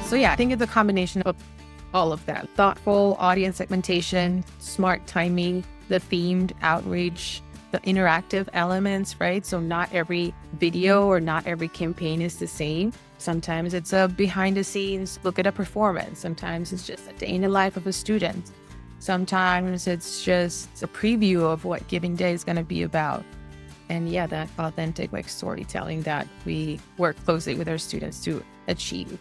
So yeah, I think it's a combination of all of that. Thoughtful audience segmentation, smart timing, the themed outreach, the interactive elements, right? So not every video or not every campaign is the same. Sometimes it's a behind the scenes look at a performance. Sometimes it's just a day in the life of a student. Sometimes it's just a preview of what Giving Day is going to be about. And yeah, that authentic storytelling that we work closely with our students to achieve.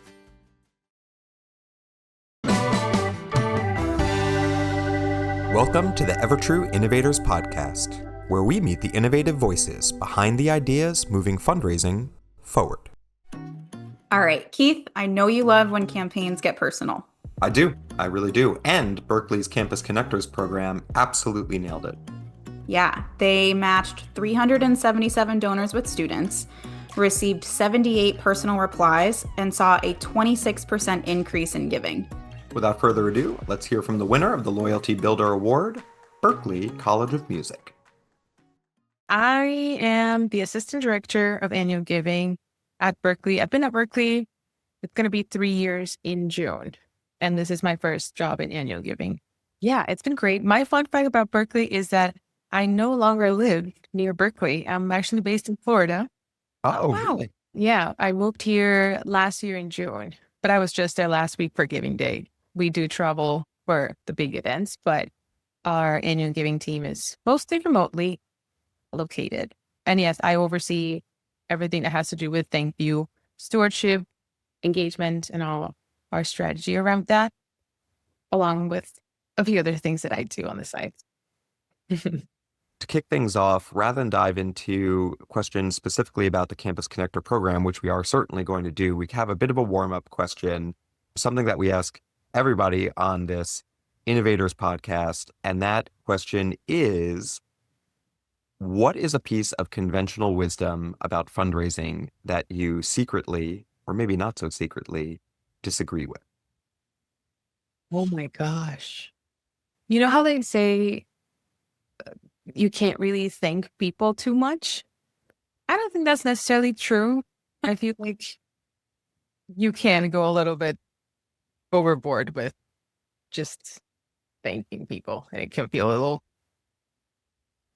Welcome to the EverTrue Innovators Podcast, where we meet the innovative voices behind the ideas moving fundraising forward. All right, Keith, I know you love when campaigns get personal. I do. I really do. And Berklee's Campus Connectors program absolutely nailed it. Yeah, they matched 377 donors with students, received 78 personal replies, and saw a 26% increase in giving. Without further ado, let's hear from the winner of the Loyalty Builder Award, Berklee College of Music. I am the Assistant Director of Annual Giving at Berklee. I've been at Berklee, it's going to be 3 years in June. And this is my first job in Annual Giving. Yeah, it's been great. My fun fact about Berklee is that I no longer live near Berklee. I'm actually based in Florida. Oh, wow. Really? Yeah, I moved here last year in June, but I was just there last week for Giving Day. We do travel for the big events, but our annual giving team is mostly remotely located. And yes, I oversee everything that has to do with ThankView, stewardship, engagement, and all our strategy around that, along with a few other things that I do on the side. To kick things off, rather than dive into questions specifically about the Campus Connector program, which we are certainly going to do, we have a bit of a warm-up question, something that we ask everybody on this Innovators podcast. And that question is, what is a piece of conventional wisdom about fundraising that you secretly, or maybe not so secretly, disagree with? Oh my gosh. You know how they say you can't really thank people too much? I don't think that's necessarily true. I feel like you can go a little bit overboard with just thanking people, and it can feel a little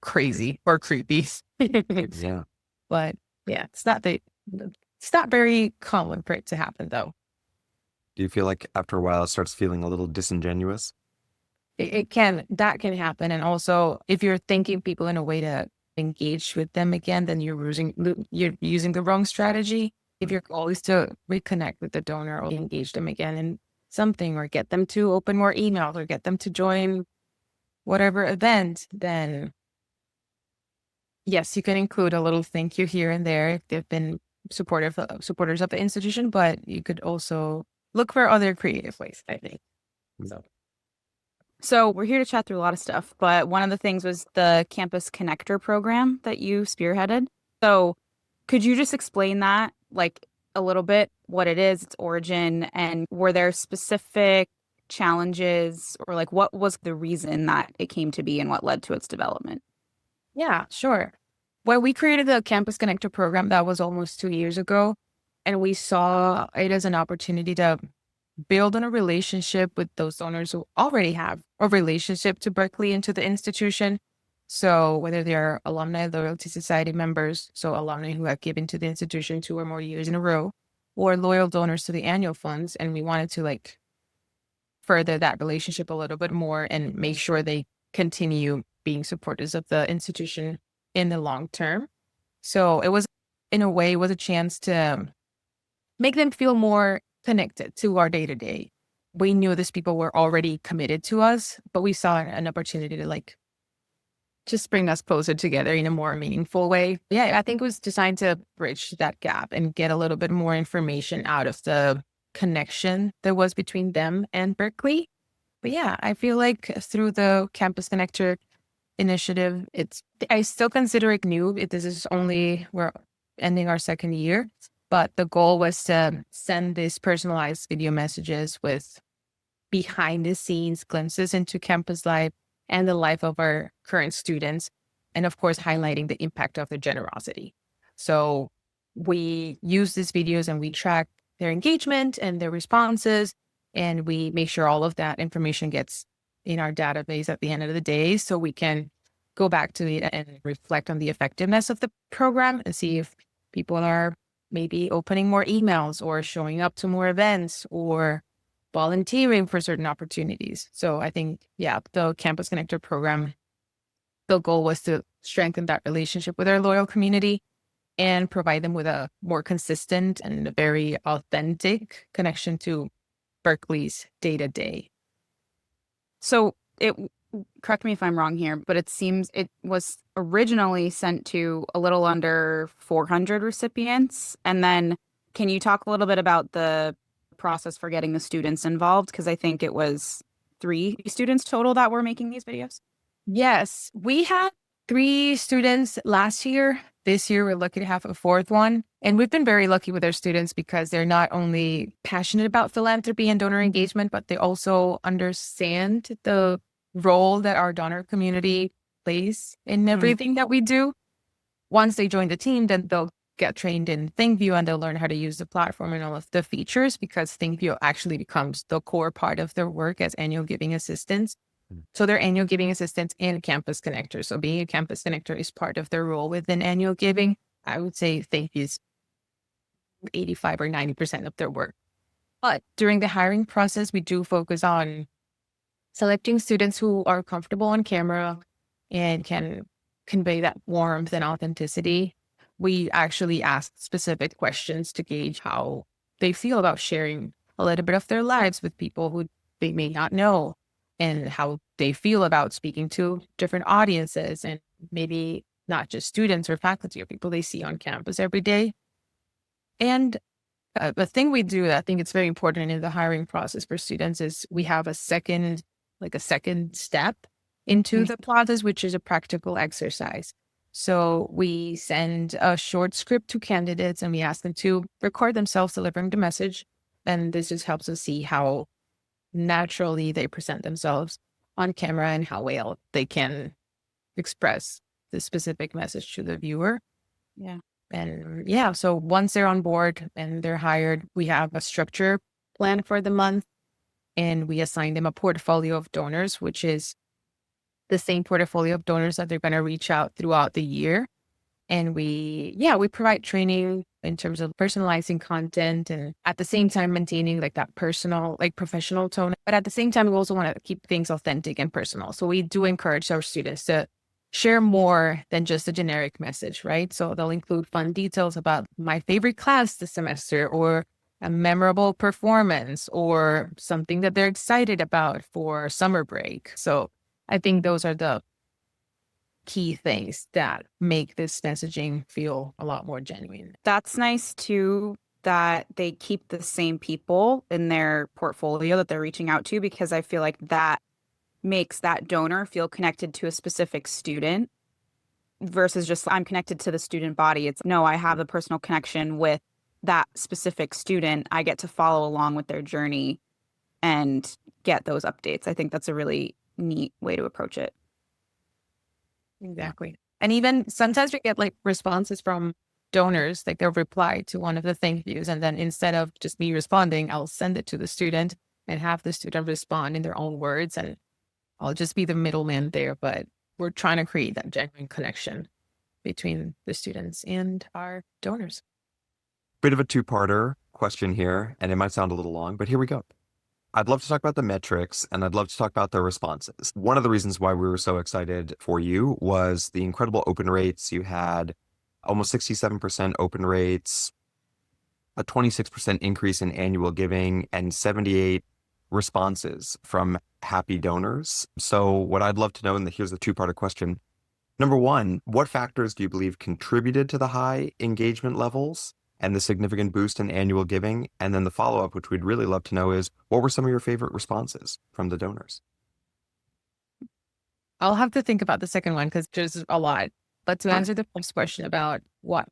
crazy or creepy. Yeah. But yeah, it's not very common for it to happen though. Do you feel like after a while it starts feeling a little disingenuous? That can happen. And also if you're thanking people in a way to engage with them again, then you're using the wrong strategy. If you're always to reconnect with the donor or engage them again in something, or get them to open more emails, or get them to join whatever event, then yes, you can include a little thank you here and there if they've been supporters of the institution, but you could also look for other creative ways, I think. So we're here to chat through a lot of stuff, but one of the things was the Campus Connector program that you spearheaded. So could you just explain that, a little bit, what it is, its origin, and were there specific challenges, or what was the reason that it came to be and what led to its development? Yeah, sure. Well, we created the Campus Connector program, that was almost 2 years ago, and we saw it as an opportunity to build on a relationship with those donors who already have a relationship to Berklee and to the institution. So whether they're alumni loyalty society members, so alumni who have given to the institution 2 or more years in a row, or loyal donors to the annual funds, and we wanted to further that relationship a little bit more and make sure they continue being supporters of the institution in the long term. So it was, in a way, a chance to make them feel more connected to our day-to-day. We knew these people were already committed to us, but we saw an opportunity to just bring us closer together in a more meaningful way. Yeah, I think it was designed to bridge that gap and get a little bit more information out of the connection there was between them and Berklee. But yeah, I feel like through the Campus Connector initiative, I still consider it new. We're ending our second year, but the goal was to send these personalized video messages with behind the scenes glimpses into campus life and the life of our current students, and of course, highlighting the impact of their generosity. So we use these videos and we track their engagement and their responses. And we make sure all of that information gets in our database at the end of the day so we can go back to it and reflect on the effectiveness of the program and see if people are maybe opening more emails or showing up to more events or volunteering for certain opportunities. So I think, the Campus Connector program, the goal was to strengthen that relationship with our loyal community and provide them with a more consistent and a very authentic connection to Berklee's day-to-day. So correct me if I'm wrong here, but it seems it was originally sent to a little under 400 recipients. And then can you talk a little bit about the process for getting the students involved? Because I think it was 3 students total that were making these videos. Yes, we had 3 students last year. This year, we're lucky to have a 4th one. And we've been very lucky with our students because they're not only passionate about philanthropy and donor engagement, but they also understand the role that our donor community plays in everything that we do. Once they join the team, then they'll get trained in ThankView and they'll learn how to use the platform and all of the features because ThankView actually becomes the core part of their work as annual giving assistants. So they're annual giving assistants and campus connectors. So being a campus connector is part of their role within annual giving. I would say ThankView is 85 or 90% of their work. But during the hiring process, we do focus on selecting students who are comfortable on camera and can convey that warmth and authenticity. We actually ask specific questions to gauge how they feel about sharing a little bit of their lives with people who they may not know, and how they feel about speaking to different audiences and maybe not just students or faculty or people they see on campus every day. And the thing we do that I think it's very important in the hiring process for students is we have a second step into the process, which is a practical exercise. So we send a short script to candidates and we ask them to record themselves delivering the message. And this just helps us see how naturally they present themselves on camera and how well they can express the specific message to the viewer. Yeah. And so once they're on board and they're hired, we have a structure plan for the month and we assign them a portfolio of donors, which is the same portfolio of donors that they're going to reach out throughout the year. And we provide training in terms of personalizing content and at the same time maintaining like that personal, like professional tone. But at the same time, we also want to keep things authentic and personal. So we do encourage our students to share more than just a generic message, right? So they'll include fun details about my favorite class this semester or a memorable performance or something that they're excited about for summer break. So I think those are the key things that make this messaging feel a lot more genuine. That's nice too, that they keep the same people in their portfolio that they're reaching out to, because I feel like that makes that donor feel connected to a specific student versus just I'm connected to the student body. It's no, I have a personal connection with that specific student. I get to follow along with their journey and get those updates. I think that's a really neat way to approach it. Exactly. And even sometimes we get like responses from donors, like they'll reply to one of the thank yous. And then instead of just me responding, I'll send it to the student and have the student respond in their own words. And I'll just be the middleman there. But we're trying to create that genuine connection between the students and our donors. Bit of a 2-parter question here, and it might sound a little long, but here we go. I'd love to talk about the metrics and I'd love to talk about the responses. One of the reasons why we were so excited for you was the incredible open rates. You had almost 67% open rates, a 26% increase in annual giving, and 78 responses from happy donors. So what I'd love to know, and here's the 2-parter question. Number 1, what factors do you believe contributed to the high engagement levels and the significant boost in annual giving? And then the follow-up, which we'd really love to know, is what were some of your favorite responses from the donors? I'll have to think about the second one because there's a lot. But to answer the first question about what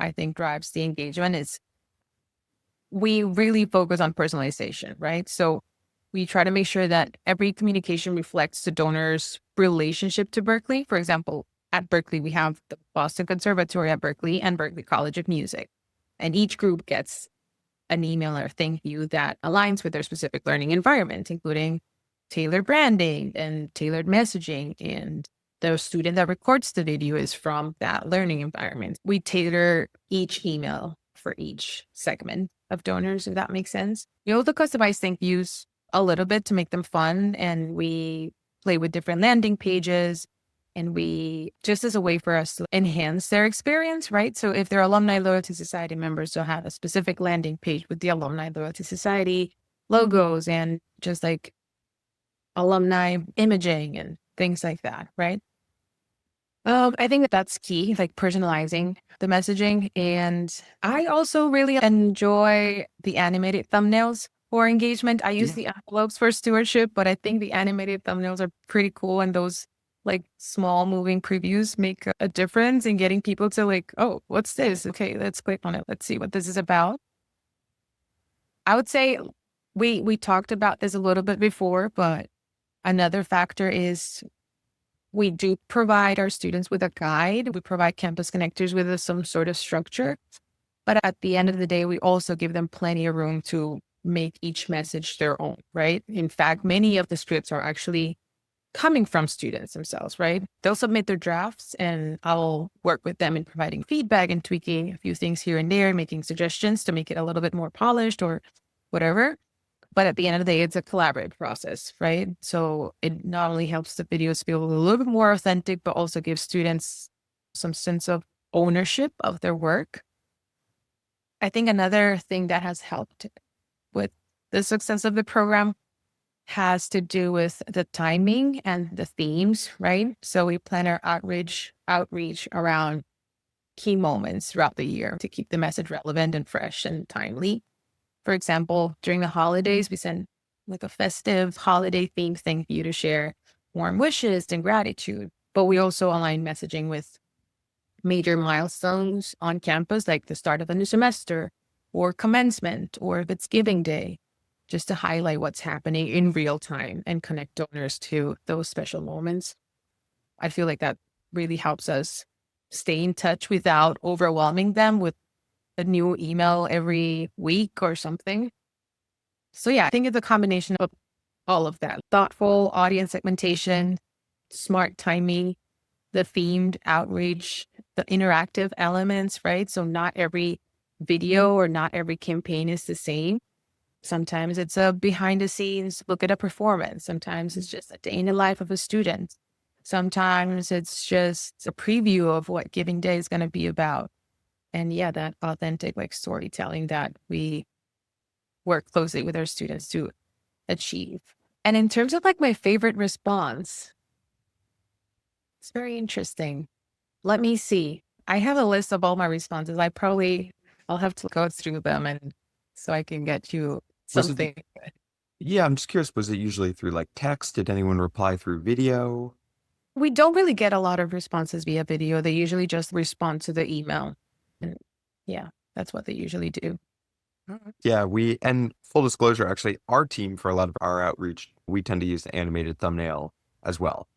I think drives the engagement is we really focus on personalization, right? So we try to make sure that every communication reflects the donor's relationship to Berklee. For example, at Berklee, we have the Boston Conservatory at Berklee and Berklee College of Music. And each group gets an email or thank you that aligns with their specific learning environment, including tailored branding and tailored messaging. And the student that records the video is from that learning environment. We tailor each email for each segment of donors, if that makes sense. We also customize thank yous a little bit to make them fun, and we play with different landing pages, and we just as a way for us to enhance their experience, right? So if they're Alumni Loyalty Society members, they'll have a specific landing page with the Alumni Loyalty Society logos and just like alumni imaging and things like that, right? I think that that's key, like personalizing the messaging. And I also really enjoy the animated thumbnails for engagement. I use the envelopes for stewardship, but I think the animated thumbnails are pretty cool. And those like small moving previews make a difference in getting people to like, oh, what's this? Okay, let's click on it. Let's see what this is about. I would say we talked about this a little bit before, but another factor is we do provide our students with a guide. We provide campus connectors with some sort of structure. But at the end of the day, we also give them plenty of room to make each message their own, right? In fact, many of the scripts are actually coming from students themselves, right? They'll submit their drafts and I'll work with them in providing feedback and tweaking a few things here and there, making suggestions to make it a little bit more polished or whatever. But at the end of the day, it's a collaborative process, right? So it not only helps the videos feel a little bit more authentic, but also gives students some sense of ownership of their work. I think another thing that has helped with the success of the program has to do with the timing and the themes, right? So we plan our outreach around key moments throughout the year to keep the message relevant and fresh and timely. For example, during the holidays, we send like a festive holiday themed thank you to share warm wishes and gratitude. But we also align messaging with major milestones on campus, like the start of a new semester or commencement, or if it's giving day, just to highlight what's happening in real time and connect donors to those special moments. I feel like that really helps us stay in touch without overwhelming them with a new email every week or something. So yeah, I think it's a combination of all of that. Thoughtful audience segmentation, smart timing, the themed outreach, the interactive elements, right? So not every video or not every campaign is the same. Sometimes it's a behind the scenes look at a performance. Sometimes it's just a day in the life of a student. Sometimes it's just a preview of what Giving Day is going to be about. And yeah, that authentic like storytelling that we work closely with our students to achieve. And in terms of like my favorite response, it's very interesting. Let me see. I have a list of all my responses. I'll have to go through them and so I can get you something. Yeah, I'm just curious, was it usually through like text? Did anyone reply through video? We don't really get a lot of responses via video. They usually just respond to the email. And yeah, that's what they usually do. Yeah, and full disclosure, actually, our team for a lot of our outreach, we tend to use the animated thumbnail as well.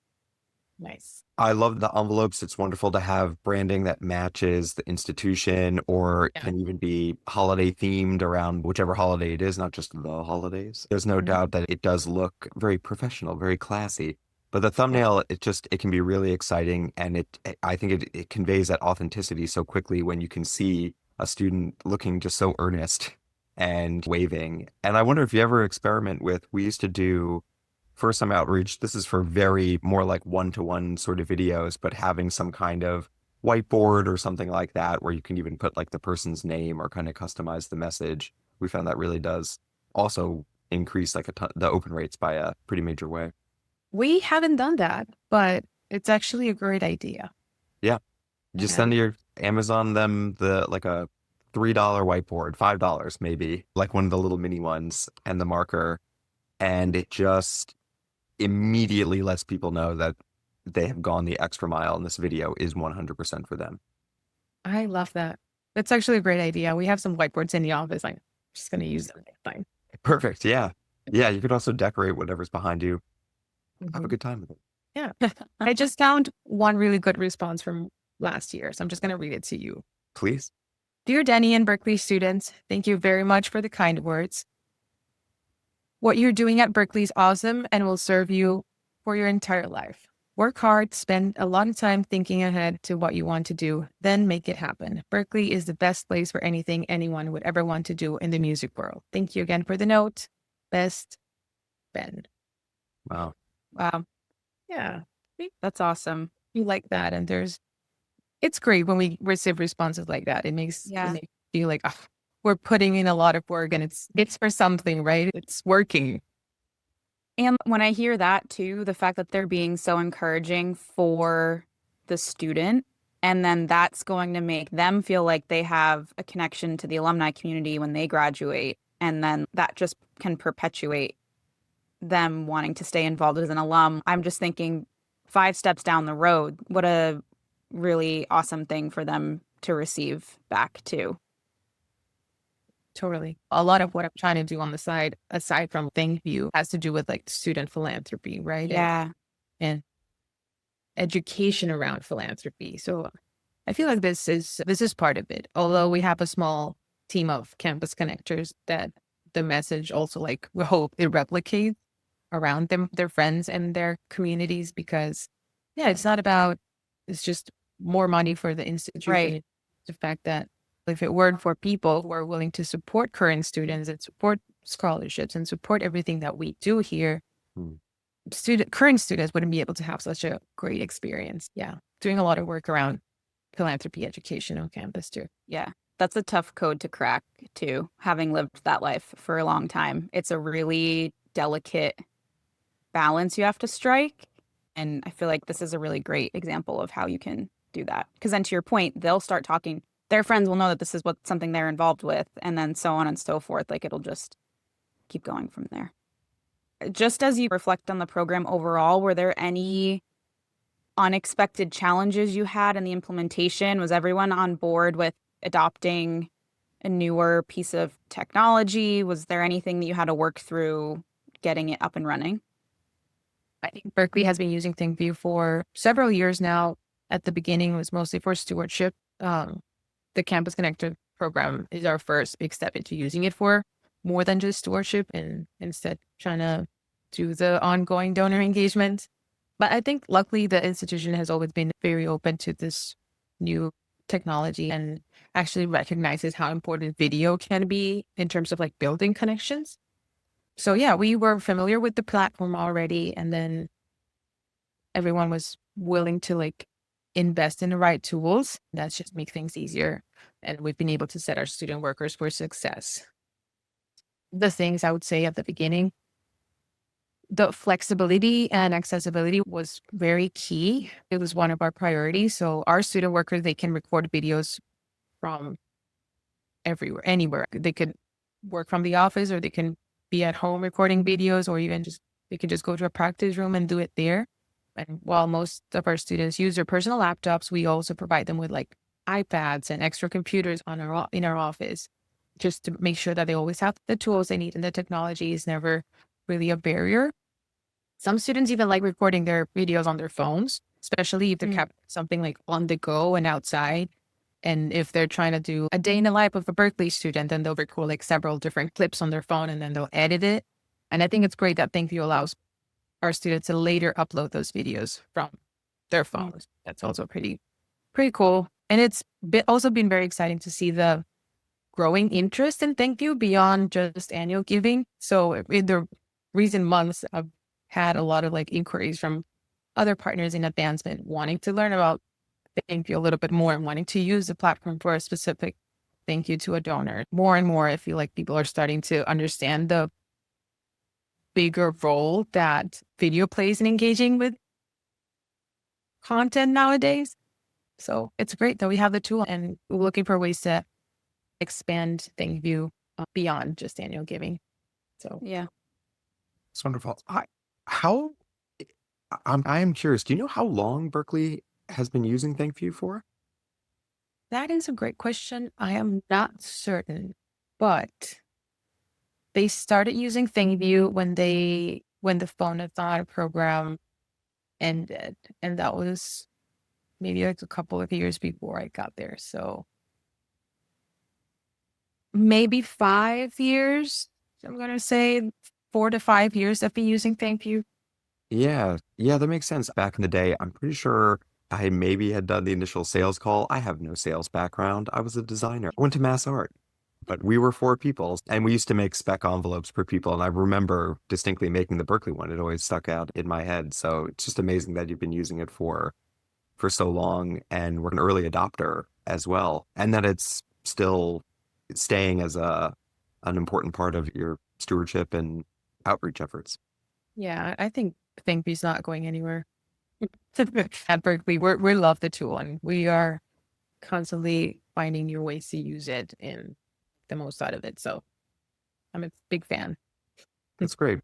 Nice. I love the envelopes. It's wonderful to have branding that matches the institution or can even be holiday themed around whichever holiday it is, not just the holidays. There's no doubt that it does look very professional, very classy. But the thumbnail, it can be really exciting. And I think it conveys that authenticity so quickly when you can see a student looking just so earnest and waving. And I wonder if you ever experiment with, we used to do first time outreach. This is for very more like one-to-one sort of videos, but having some kind of whiteboard or something like that, where you can even put like the person's name or kind of customize the message. We found that really does also increase like the open rates by a pretty major way. We haven't done that, but it's actually a great idea. Yeah. Just send your Amazon them like a $3 whiteboard, $5 maybe, like one of the little mini ones and the marker. And it just immediately lets people know that they have gone the extra mile and this video is 100% for them. I love that. That's actually a great idea. We have some whiteboards in the office. I'm just going to use them next time. Perfect. Yeah. Yeah. You could also decorate whatever's behind you. Have a good time with it. Yeah. I just found one really good response from last year. So I'm just going to read it to you. Please. Dear Denny and Berklee students, thank you very much for the kind words. What you're doing at Berklee is awesome and will serve you for your entire life. Work hard, spend a lot of time thinking ahead to what you want to do, then make it happen. Berklee is the best place for anything anyone would ever want to do in the music world. Thank you again for the note. Best, Ben. Wow. Wow. Yeah, That's awesome. you like that. And it's great when we receive responses like that. It makes you feel like we're putting in a lot of work and it's for something, right? It's working. And when I hear that too, the fact that they're being so encouraging for the student, and then that's going to make them feel like they have a connection to the alumni community when they graduate. And then that just can perpetuate them wanting to stay involved as an alum. I'm just thinking 5 steps down the road, what a really awesome thing for them to receive back too. Totally. A lot of what I'm trying to do on the side, aside from ThankView, has to do with like student philanthropy, right? Yeah. And education around philanthropy. So I feel like this is part of it. Although we have a small team of campus connectors, that the message also, like, we hope it replicates around them, their friends and their communities, because it's just more money for the institution. Right. The fact that if it weren't for people who are willing to support current students and support scholarships and support everything that we do here, current students wouldn't be able to have such a great experience. Yeah. Doing a lot of work around philanthropy education on campus too. Yeah. That's a tough code to crack too, having lived that life for a long time. It's a really delicate balance you have to strike. And I feel like this is a really great example of how you can do that. Because then to your point, they'll start talking. Their friends will know that this is something they're involved with, and then so on and so forth. Like, it'll just keep going from there. Just as you reflect on the program overall, were there any unexpected challenges you had in the implementation? Was everyone on board with adopting a newer piece of technology? Was there anything that you had to work through getting it up and running? I think Berklee has been using ThankView for several years now. At the beginning, it was mostly for stewardship. The Campus Connector program is our first big step into using it for more than just stewardship, and instead trying to do the ongoing donor engagement. But I think luckily the institution has always been very open to this new technology and actually recognizes how important video can be in terms of like building connections. So yeah, we were familiar with the platform already, and then everyone was willing to like invest in the right tools. That's just make things easier. And we've been able to set our student workers for success. The things I would say at the beginning, the flexibility and accessibility was very key. It was one of our priorities. So our student workers, they can record videos from everywhere, anywhere. They could work from the office, or they can be at home recording videos, or even they could just go to a practice room and do it there. And while most of our students use their personal laptops, we also provide them with like iPads and extra computers in our office, just to make sure that they always have the tools they need, and the technology is never really a barrier. Some students even like recording their videos on their phones, especially if they're capturing something like on the go and outside. And if they're trying to do a day in the life of a Berklee student, then they'll record like several different clips on their phone, and then they'll edit it. And I think it's great that ThankView allows our students to later upload those videos from their phones. That's also pretty cool. And it's also been very exciting to see the growing interest in ThankView beyond just annual giving. So in the recent months, I've had a lot of like inquiries from other partners in advancement wanting to learn about ThankView a little bit more and wanting to use the platform for a specific thank you to a donor. More and more, I feel like people are starting to understand the bigger role that video plays in engaging with content nowadays. So it's great that we have the tool, and we're looking for ways to expand ThankView beyond just annual giving. So yeah, it's wonderful. I am curious. Do you know how long Berklee has been using ThankView for? That is a great question. I am not certain, but they started using ThankView when the phone-a-thon program ended, and that was maybe like a couple of years before I got there. So maybe 5 years. I'm going to say 4 to 5 years I've been using ThankView. Yeah, yeah, that makes sense. Back in the day, I'm pretty sure I maybe had done the initial sales call. I have no sales background. I was a designer. I went to mass art, but we were 4 people and we used to make spec envelopes per people. And I remember distinctly making the Berklee one. It always stuck out in my head. So it's just amazing that you've been using it for so long and we're an early adopter as well. And that it's still staying as an important part of your stewardship and outreach efforts. Yeah, I think ThankView's not going anywhere. At Berkeley, we love the tool and we are constantly finding new ways to use it and the most out of it. So I'm a big fan. That's great.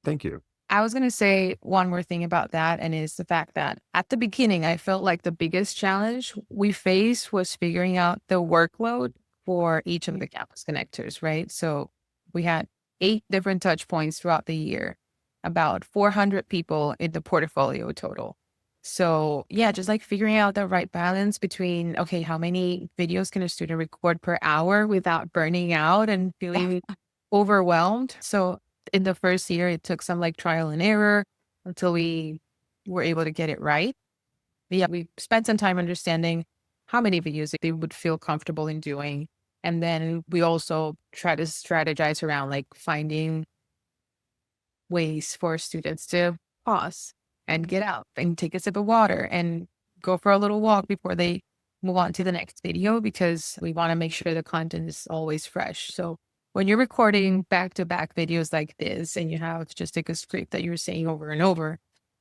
Thank you. I was going to say one more thing about that, and is the fact that at the beginning, I felt like the biggest challenge we faced was figuring out the workload for each of the campus connectors, right? So we had 8 different touch points throughout the year, about 400 people in the portfolio total. So yeah, just like figuring out the right balance between, okay, how many videos can a student record per hour without burning out and feeling overwhelmed? So in the first year, it took some like trial and error until we were able to get it right. But yeah, we spent some time understanding how many videos they would feel comfortable in doing. And then we also try to strategize around like finding ways for students to pause and get out and take a sip of water and go for a little walk before they move on to the next video, because we want to make sure the content is always fresh. So when you're recording back-to-back videos like this and you have to just take a script that you're saying over and over,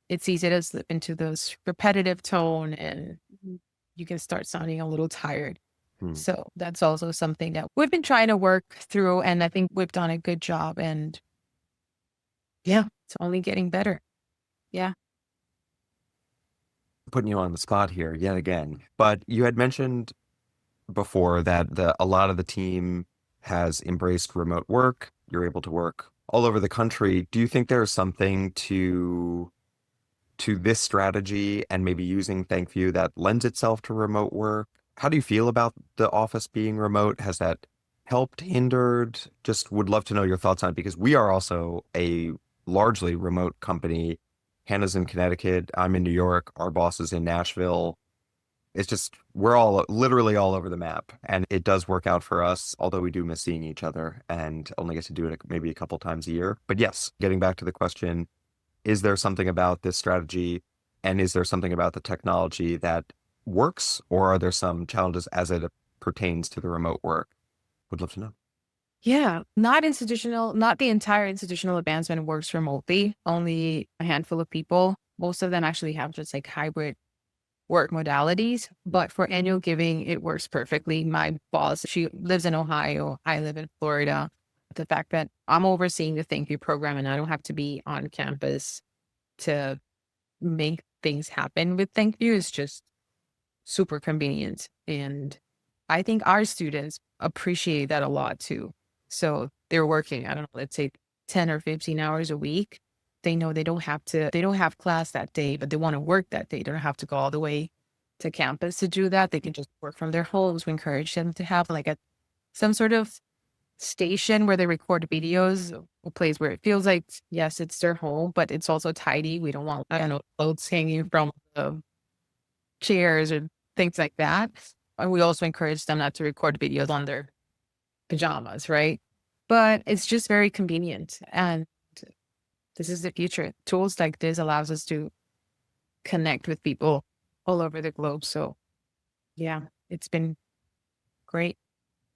it's easy to slip into this repetitive tone and you can start sounding a little tired. So that's also something that we've been trying to work through, and I think we've done a good job, and yeah, it's only getting better. Yeah. Putting you on the spot here yet again, but you had mentioned before that a lot of the team has embraced remote work. You're able to work all over the country. Do you think there's something to this strategy and maybe using ThankView that lends itself to remote work? How do you feel about the office being remote? Has that helped, hindered? Just would love to know your thoughts on it, because we are also a largely remote company. Hannah's in Connecticut. I'm in New York. Our boss is in Nashville. It's just, we're all literally all over the map, and it does work out for us, although we do miss seeing each other and only get to do it maybe a couple times a year. But yes, getting back to the question, is there something about this strategy and is there something about the technology that works, or are there some challenges as it pertains to the remote work? Would love to know. Yeah, not the entire institutional advancement works remotely. Only a handful of people. Most of them actually have just like hybrid work modalities, but for annual giving, it works perfectly. My boss, she lives in Ohio. I live in Florida. The fact that I'm overseeing the ThankView program and I don't have to be on campus to make things happen with ThankView is just super convenient. And I think our students appreciate that a lot too. So they're working, I don't know, let's say 10 or 15 hours a week. They know they don't have class that day, but they want to work that day. They don't have to go all the way to campus to do that. They can just work from their homes. We encourage them to have like some sort of station where they record videos, a place where it feels like, yes, it's their home, but it's also tidy. We don't want, I don't know, clothes hanging from the chairs or things like that. And we also encourage them not to record videos on their pajamas, right? But it's just very convenient. And this is the future. Tools like this allows us to connect with people all over the globe. So yeah, it's been great.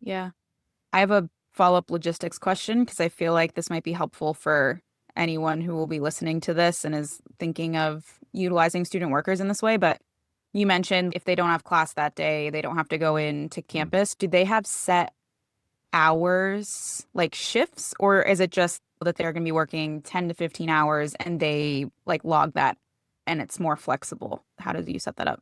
Yeah. I have a follow-up logistics question because I feel like this might be helpful for anyone who will be listening to this and is thinking of utilizing student workers in this way. But you mentioned if they don't have class that day, they don't have to go into campus. Do they have set hours, like shifts, or is it just that they're going to be working 10 to 15 hours and they like log that and it's more flexible? How do you set that up?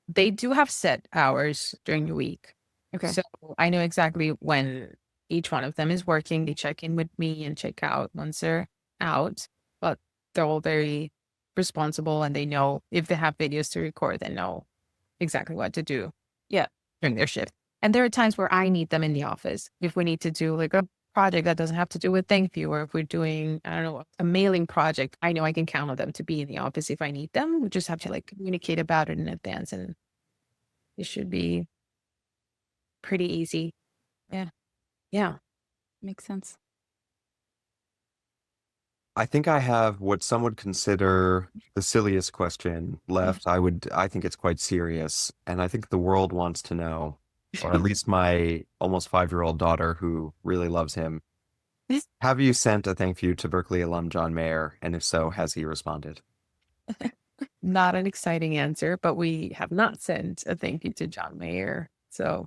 They do have set hours during the week. Okay. So I know exactly when each one of them is working. They check in with me and check out once they're out, but they're all very responsible and they know if they have videos to record, they know exactly what to do. Yeah. During their shift. And there are times where I need them in the office. If we need to do like a project that doesn't have to do with ThankView, or if we're doing, I don't know, a mailing project, I know I can count on them to be in the office if I need them. We just have to like communicate about it in advance, and it should be pretty easy. Yeah. Yeah. Makes sense. I think I have what some would consider the silliest question left. I think it's quite serious, and I think the world wants to know, or at least my almost 5-year-old daughter who really loves him. Have you sent a thank you to Berklee alum John Mayer? And if so, has he responded? Not an exciting answer, but we have not sent a thank you to John Mayer. So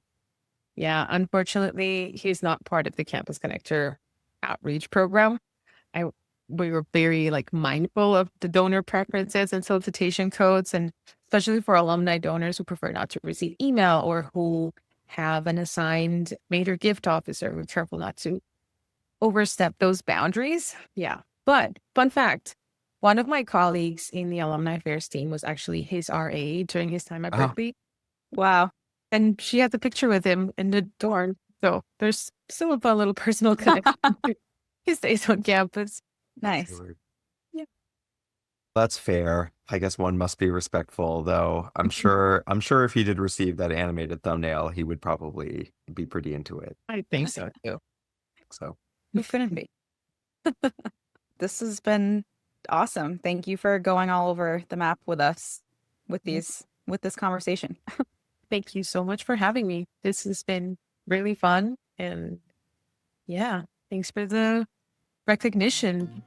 yeah, unfortunately, he's not part of the Campus Connector outreach program. We were very like mindful of the donor preferences and solicitation codes, and especially for alumni donors who prefer not to receive email or who have an assigned major gift officer. We're careful not to overstep those boundaries. Yeah. But fun fact, one of my colleagues in the alumni affairs team was actually his RA during his time at Berklee. Wow. And she had the picture with him in the dorm. So there's still a fun little personal connection to his days on campus. Nice. Yeah. That's fair. I guess one must be respectful, though. I'm sure if he did receive that animated thumbnail, he would probably be pretty into it. I think so too. So Who couldn't be? This has been awesome. Thank you for going all over the map with us with this conversation. Thank you so much for having me. This has been really fun. And yeah, thanks for the recognition.